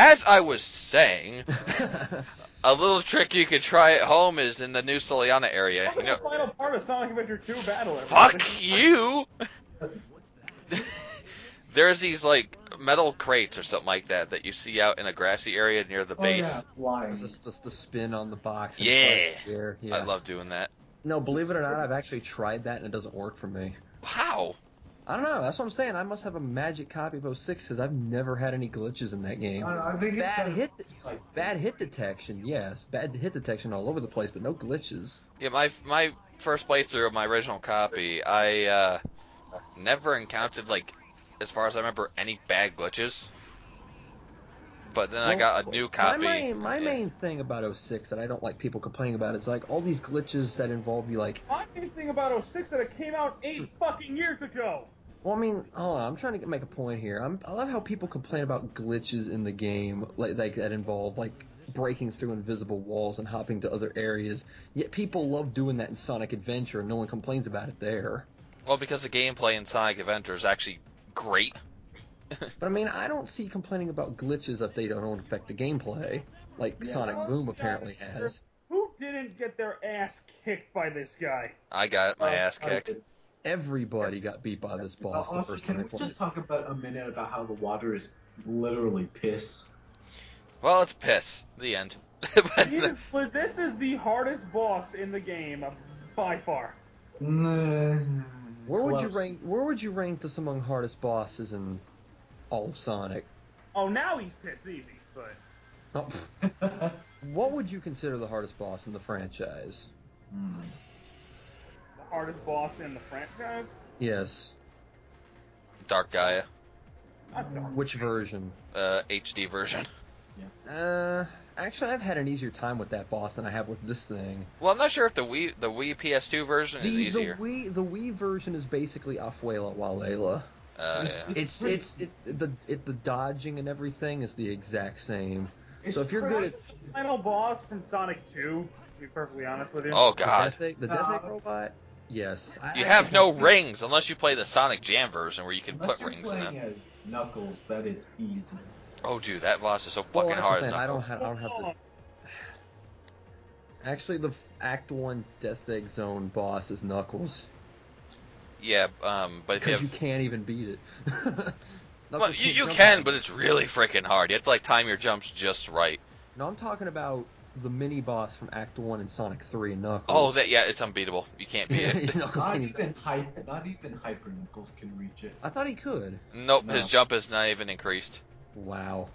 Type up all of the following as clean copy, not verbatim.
as I was saying, a little trick you could try at home is in the new Soliana area. Welcome to the final part of Sonic Adventure 2 Battle. Everybody. Fuck you! There's these like metal crates or something like that that you see out in a grassy area near the base. Yeah, flying. The spin on the box. And Yeah. Yeah. I love doing that. No, believe it or not, I've actually tried that and it doesn't work for me. How? I don't know. That's what I'm saying. I must have a magic copy of 06 because I've never had any glitches in that game. I think it's Bad hit detection, yes. Bad hit detection all over the place, but no glitches. Yeah, my first playthrough of my original copy, I never encountered, like, as far as I remember, any bad glitches. But then I got a new copy. My main thing about 06 that I don't like people complaining about is like all these glitches that involve you like. My main thing about 06 that it came out 8 fucking years ago. Well, I mean, hold on. I'm trying to make a point here. I love how people complain about glitches in the game, like that involve like breaking through invisible walls and hopping to other areas. Yet people love doing that in Sonic Adventure, and no one complains about it there. Well, because the gameplay in Sonic Adventure is actually great. But I mean, I don't see complaining about glitches if they don't affect the gameplay, like Sonic Boom apparently has. Who didn't get their ass kicked by this guy? I got my ass kicked. Everybody got beat by this boss the Also, first time can I we played. just talk about a minute about how the water is literally piss? Well, it's piss. The end. This is the hardest boss in the game by far. Where would you Close. rank? Where would you rank this among hardest bosses in all of Sonic? Oh, now he's pissed easy, but Oh, what would you consider the hardest boss in the franchise? the hardest boss in the franchise? Yes. Dark Gaia. Not Dark. Which version? HD version. Actually, I've had an easier time with that boss than I have with this thing. Well, I'm not sure if the Wii PS2 version is easier. The Wii version is basically Afuela Walela. Yeah. It's the dodging and everything is the exact same. It's So if you're good at Final boss from Sonic 2, to be perfectly honest with you. Oh God. the Death Egg robot, yes. You have no rings unless you play the Sonic Jam version where you can Unless put you're rings in playing it. as Knuckles, that is easy. Oh, dude, that boss is so Well, fucking that's the hard. thing, I don't Knuckles. have to. Actually, the Act 1 Death Egg Zone boss is Knuckles. Yeah, but if you Because have... you can't even beat it. Well, Knuckles you can't jump can, on but it's really freaking hard. You have to like time your jumps just right. No, I'm talking about the mini boss from Act 1 in Sonic 3 and Knuckles. Oh, yeah, it's unbeatable. You can't beat it. Knuckles Not can't even Hyper Knuckles can reach it. I thought he could. Nope, No. his jump is not even increased. Wow.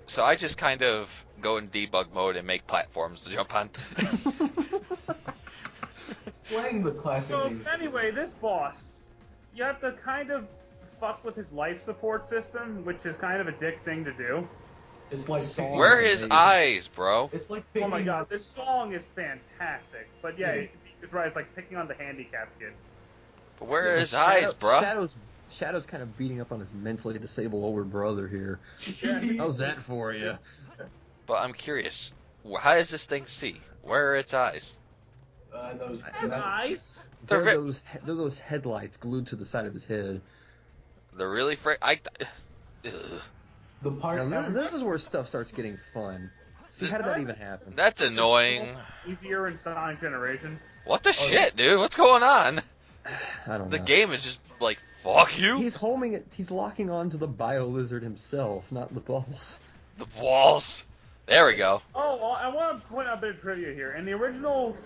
So I just kind of go in debug mode and make platforms to jump on. Playing the classic So game. anyway, this boss, you have to kind of fuck with his life support system, which is kind of a dick thing to do. It's like picking, Where are his eyes, bro? It's like Oh picking, my god, this song is fantastic. But yeah, Yeah. it's right, it's like picking on the handicapped kid. But where are Yeah, his eyes, bro? Shadow's kind of beating up on his mentally disabled older brother here. Yeah, How's that for you? But I'm curious. How does this thing see? Where are its eyes? those. His eyes? They're They're those headlights glued to the side of his head. They're really Ugh. The part. Now, this is where stuff starts getting fun. See, how did that even happen? That's annoying. Easier in Sonic Generations. What the shit, dude? What's going on? I don't know. The game is just like, fuck you. He's homing it. He's locking on to the bio lizard himself, not the bubbles. The walls. There we go. Oh, well, I want to point out a bit of trivia here. In the original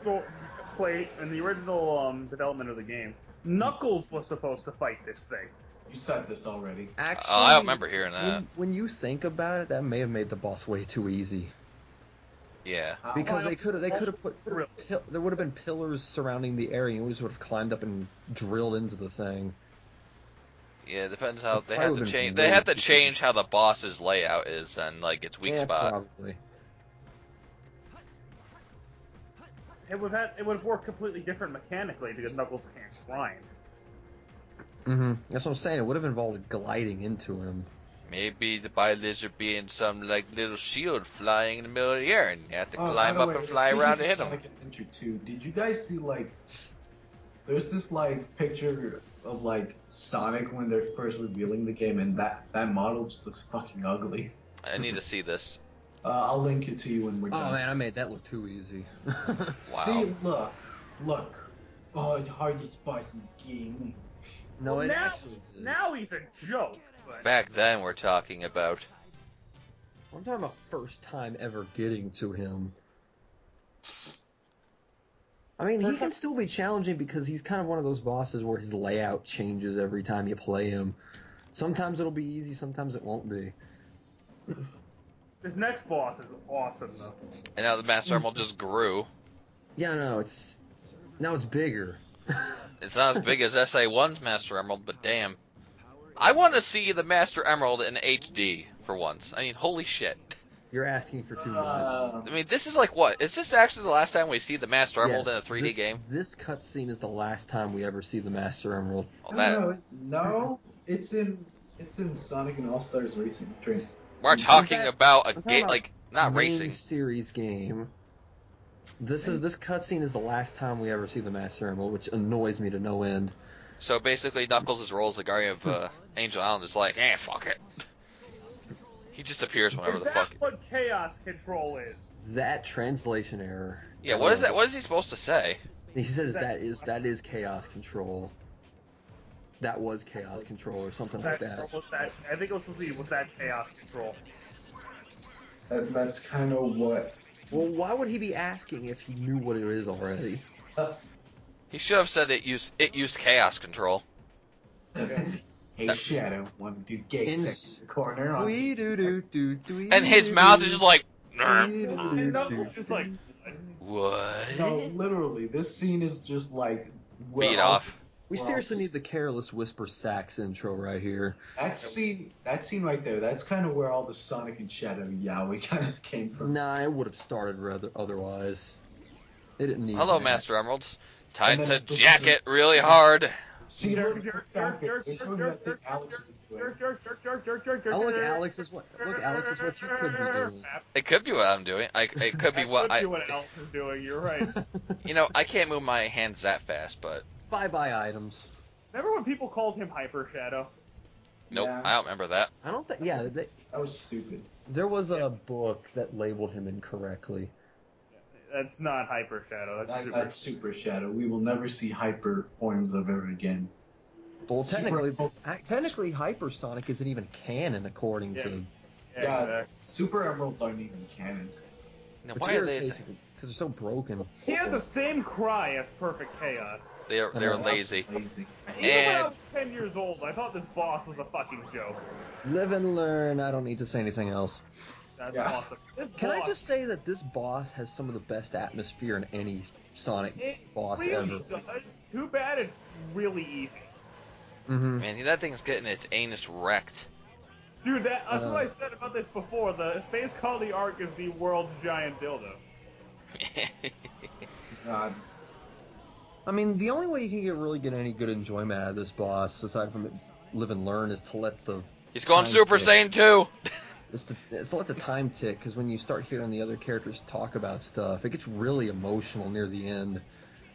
in the original development of the game, Knuckles was supposed to fight this thing. You said this already. Actually, I don't remember hearing that. When you think about it, that may have made the boss way too easy. Yeah. Because they could have put Really? there would have been pillars surrounding the area, and we just would have climbed up and drilled into the thing. Yeah, it depends how they Probably have to would've change. been They have to way too change how the boss's layout is and like its weak Yeah, spot. probably. It would have worked completely different mechanically because Knuckles can't grind. That's what I'm saying. It would have involved gliding into him. Maybe the bio lizard being some like little shield flying in the middle of the air, and you have to climb by up the way, and fly speaking around of to hit him. Sonic Adventure 2, did you guys see there's this picture of Sonic when they're first revealing the game, and that model just looks fucking ugly. I need to see this. I'll link it to you when we're done. Oh man, I made that look too easy. Wow. See, look. Oh, the hardest boss in the game. No, Well, it now, actually is. now he's a joke. But Back then, we're talking about. I'm talking about first time ever getting to him. I mean, he can still be challenging because he's kind of one of those bosses where his layout changes every time you play him. Sometimes it'll be easy, sometimes it won't be. this next boss is awesome, though. And now the Master Emerald just grew. Yeah, no, now it's bigger. It's not as big as SA1's Master Emerald, but damn. I want to see the Master Emerald in HD for once. I mean, holy shit. You're asking for too much. I mean, this is like what? Is this actually the last time we see the Master Emerald in a 3D game? This cutscene is the last time we ever see the Master Emerald. Well, that, No, it's in Sonic and All Stars Racing Train. we're talking about a I'm talking game, about like, not main racing. series game. This cutscene is the last time we ever see the Master Emerald, which annoys me to no end. So basically, Knuckles' role as the Guardian of Angel Island is like, fuck it. He just appears whenever Is the fuck. that what Chaos Control is? That translation error. Yeah, what is that? What is he supposed to say? He says that is Chaos Control. That was Chaos Control or something like that. Was that? I think it was supposed to be, was that Chaos Control? That's kind of what. Well, why would he be asking if he knew what it is already? He should have said it used Chaos Control. Hey Shadow, want to do gay sex in the corner? And his mouth is just like, And Knuckles just like, what? No, literally, this scene is just like Beat off. We seriously need the Careless Whisper sax intro right here. That scene right there. That's kind of where all the Sonic and Shadow Yowie kind of came from. Nah, it would have started rather otherwise. It didn't need. Hello, that. Master Emeralds. Time And to then- jack it really hard. See, they're doing that thing Alex was doing. Oh, look, Alex is what you could be doing. It could be what I'm doing. It could be what Could I. be what Alex is doing. You're right. You know, I can't move my hands that fast, but Bye-bye items. Remember when people called him Hyper Shadow? nope, Yeah. I don't remember that. I don't think. Yeah, That was stupid. there was a book that labeled him incorrectly. That's not Hyper Shadow. That's Super. That's Super Shadow. We will never see hyper forms of her again. Well, Super- technically, Hypersonic isn't even canon according Yeah. to. Yeah, exactly. Super Emeralds aren't even canon. Now, Which why are they? irritates me because they're so broken. He had the same cry as Perfect Chaos. They're lazy. Lazy. Even when I And- was 10 years old, I thought this boss was a fucking joke. Live and learn. I don't need to say anything else. That's Yeah. awesome. This Can I boss, just say that this boss has some of the best atmosphere in any Sonic it boss really ever? does. Too bad it's really easy. Mm-hmm. Man, that thing's getting its anus wrecked. Dude, that's what I said about this before. The Space Colony Arc is the world's giant dildo. God. I mean, the only way you can really get any good enjoyment out of this boss, aside from live and learn, is to let the He's going time Super tick. Saiyan 2. Is to let the time tick, because when you start hearing the other characters talk about stuff, it gets really emotional near the end.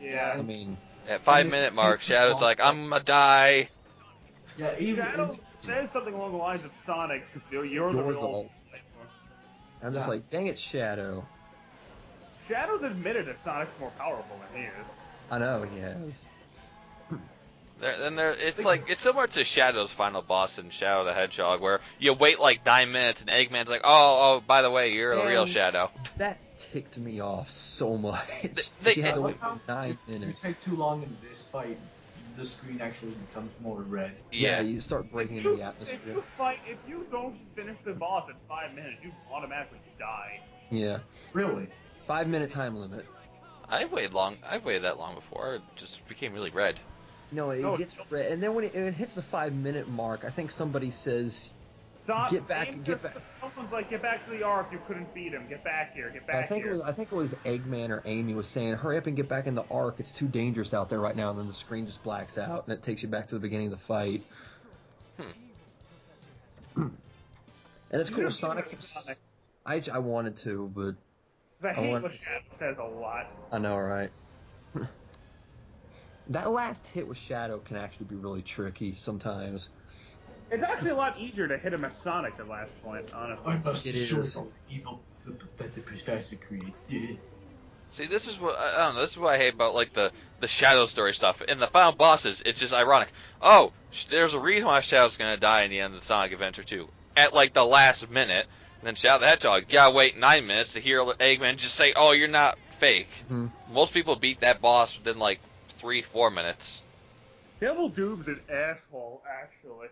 Yeah. I mean, At 5-minute mark, Shadow's like, I'm gonna die. Yeah, even Shadow says something along the lines of Sonic, you're the You're real. I'm just Yeah. like, dang it, Shadow. Shadow's admitted that Sonic's more powerful than he is. I know he has. It's similar to Shadow's final boss in Shadow the Hedgehog, where you wait like 9 minutes and Eggman's like, oh, by the way, you're the real And- Shadow. That ticked me off so much. They- you had to I wait like for 9 If you minutes. take too long in this fight, the screen actually becomes more red. Yeah. You start breaking If into you, the if atmosphere. if you don't finish the boss in 5 minutes, you automatically die. Yeah. Really? 5-minute time limit. I've waited that long before. It just became really red. No, it No, gets it's- red, and then when it hits the 5-minute mark, I think somebody says, Get back- Someone's like, get back to the Ark. You couldn't beat him. Get back here. Get back I think here. it was Eggman or Amy was saying, hurry up and get back in the Ark. It's too dangerous out there right now. And then the screen just blacks out, and it takes you back to the beginning of the fight. And it's You cool. should've Sonic. given it to Sonic. I wanted to, but I hate want- what Shadow says a lot. I know, right? That last hit with Shadow can actually be really tricky sometimes. It's actually a lot easier to hit him as Sonic at last point, honestly. I must It destroy is. all the evil that the Professor creates. See, this is what I don't know. This is what I hate about like the Shadow story stuff. In the final bosses, it's just ironic. Oh, there's a reason why Shadow's gonna die in the end of Sonic Adventure 2 at like the last minute. And then Shadow the Hedgehog, you gotta wait 9 minutes to hear Eggman just say, "Oh, you're not fake." Mhm. Most people beat that boss within like 3-4 minutes. Devil Doom's an asshole, actually.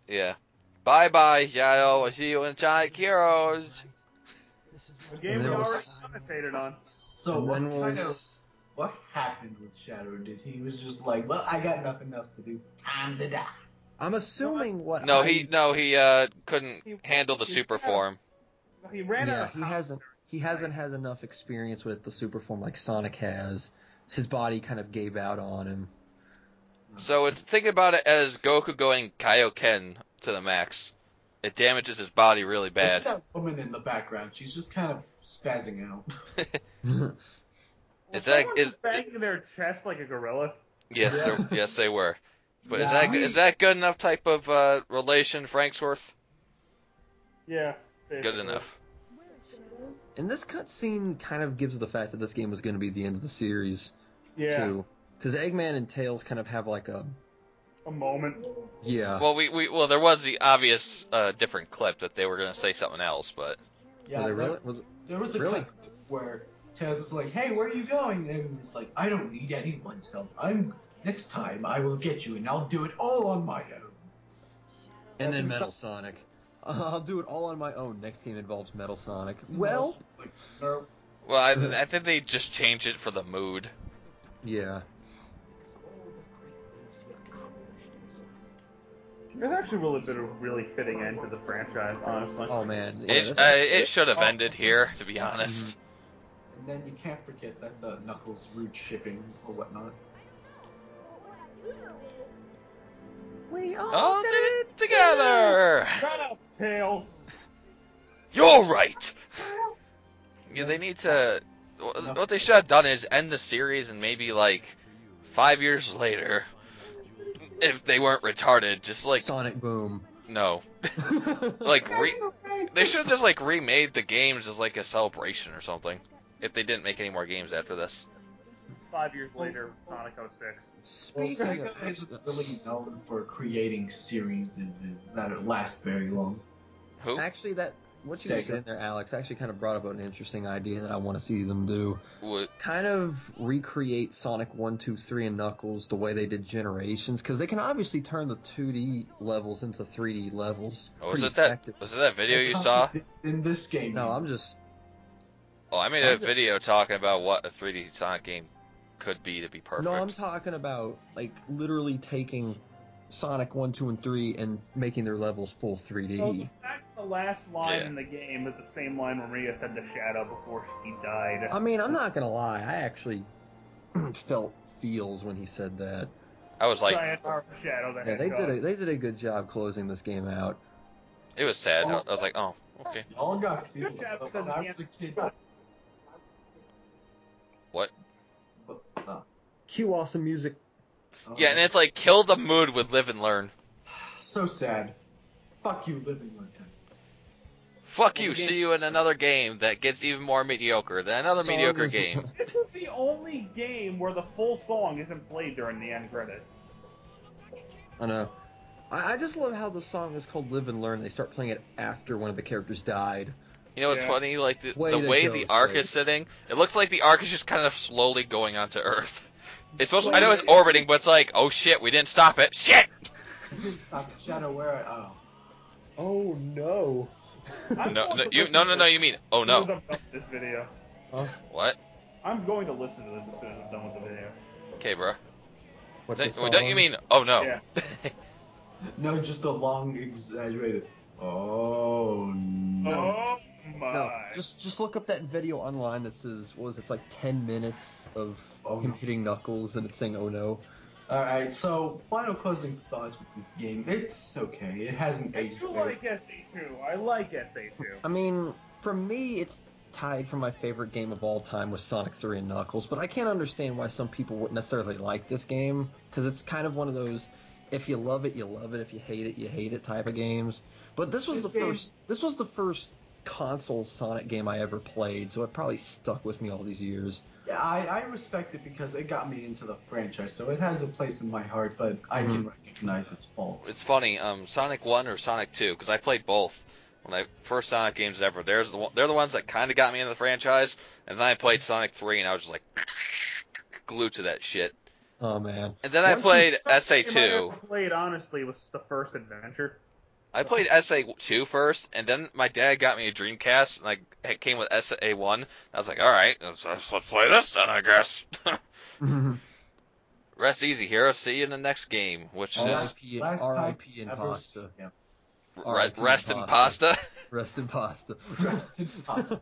Yeah. Bye bye, Shadow. I'll see you in Sonic Heroes. A game And we there already was- commentated on. So And what then kind was- of what happened with Shadow? Did he was just like, well, I got nothing else to do. Time to die. I'm assuming what No, I- he couldn't handle the super form. He ran out Yeah, of he power. hasn't had enough experience with the super form like Sonic has. His body kind of gave out on him. So it's think about it as Goku going Kaioken to the max. It damages his body really Look bad. at that woman in the background. She's just kind of spazzing out. Was Is that- someone is- just banging their chest like a gorilla? Yes, Yeah. yes, they were. But Yeah. is that good enough type of relation, Franksworth? Yeah. Good basically. enough. And this cutscene kind of gives the fact that this game was going to be the end of the series Yeah. too, because Eggman and Tails kind of have like a A moment. yeah. Well, there was the obvious different clip that they were going to say something else, but Were they really? There was a Really? cut where Taz is like, "Hey, where are you going?" And he's like, "I don't need anyone's help. Next time I will get you, and I'll do it all on my own." And then Metal Sonic. I'll do it all on my own. Next game involves Metal Sonic. Well, It's like, no. well, I think they just changed it for the mood. yeah. There's actually really been a really fitting end to the franchise, honestly. Oh man. Yeah, It this- it should have ended here, to be honest. And then you can't forget that the Knuckles root shipping or whatnot. we All did it together. Shut up, Tails! You're right. Yeah, they need to. What they should have done is end the series and maybe like 5 years later, if they weren't retarded, just like Sonic Boom. no, like they should have just like remade the games as like a celebration or something. If they didn't make any more games after this. 5 years later, Sonic 06. Well, Speaking Sega of, isn't really known for creating series that last very long. Who? actually, that what you were Sega. saying there, Alex, actually kind of brought up an interesting idea that I want to see them do. Would Kind of recreate Sonic 1, 2, 3, and Knuckles the way they did Generations, because they can obviously turn the 2D levels into 3D levels. was pretty it that? effective. Was it that video They you copied saw? it in this game? No, I'm just Oh, I made a video talking about what a 3D Sonic game could be to be perfect. no, I'm talking about like literally taking Sonic 1, 2, and 3 and making their levels full 3D. So the fact the last line Yeah. in the game is the same line Maria said to Shadow before she died. I mean, I'm not gonna lie, I actually felt feels when he said that. I was like, Sayonara, Shadow the Yeah, Hedgehog. they did a good job closing this game out. it was sad. I was like, oh, okay. Y'all got Good feelings, job, but when because I he was a kid. What? Cue awesome music. Yeah, and it's like kill the mood with live and learn. so sad. Fuck you, living like that. Fuck Well, you. the game See you in another game that gets even more mediocre than another Song mediocre is- game. This is the only game where the full song isn't played during the end credits. I know. I just love how the song is called Live and Learn. They start playing it after one of the characters died. You know what's Yeah. funny? Like the Way to way go, the arc Slade. is sitting, it looks like the arc is just kind of slowly going onto Earth. It's supposed to, I know it's orbiting, but it's like, oh shit, we didn't stop it. Shit! Stop it, Shadow. Where? Oh no. I'm No, going no, to you, listen no, to no, no. this You mean, oh as soon as no. I'm done with this video. What? I'm going to listen to this as soon as I'm done with the video. Okay, bro. What Don't you mean, oh no? Yeah. No, just a long, exaggerated. Oh no. Oh my. No, just look up that video online that says, what was it, it's like 10 minutes of Oh, him no. hitting Knuckles and it's saying, oh no. Alright, so final closing thoughts with this game. It's okay. It hasn't I aged do very like SA2. I like SA2. I mean, for me, it's tied for my favorite game of all time with Sonic 3 and Knuckles, but I can't understand why some people wouldn't necessarily like this game, because it's kind of one of those, if you love it, you love it. If you hate it, you hate it type of games. But this was This was the first console Sonic game I ever played, so it probably stuck with me all these years. Yeah, I respect it because it got me into the franchise, so it has a place in my heart, but I can recognize its faults. It's funny, Sonic 1 or Sonic 2, because I played both. When I first Sonic games ever, they're the ones that kind of got me into the franchise, and then I played Sonic 3, and I was just like glued to that shit. Oh man! And then I played The first SA2. game I ever played, honestly, was the first adventure. I played SA2 first, and then my dad got me a Dreamcast, and it came with SA1. I was like, all right, let's play this then, I guess. Rest easy, hero. See you in the next game, which is R.I.P. in pasta. Yeah. Rest in pasta. Rest in pasta. Rest in pasta.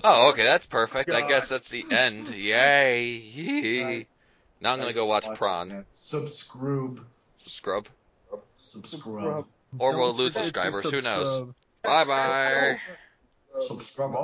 Oh, okay, that's perfect. I God. guess that's the end. Yay! Right. Now I'm gonna go watch Prawn. Subscribe. Scrub. Subscribe. Or Don't we'll lose forget to subscribers. Who knows? subscribe. Bye bye. Subscribe.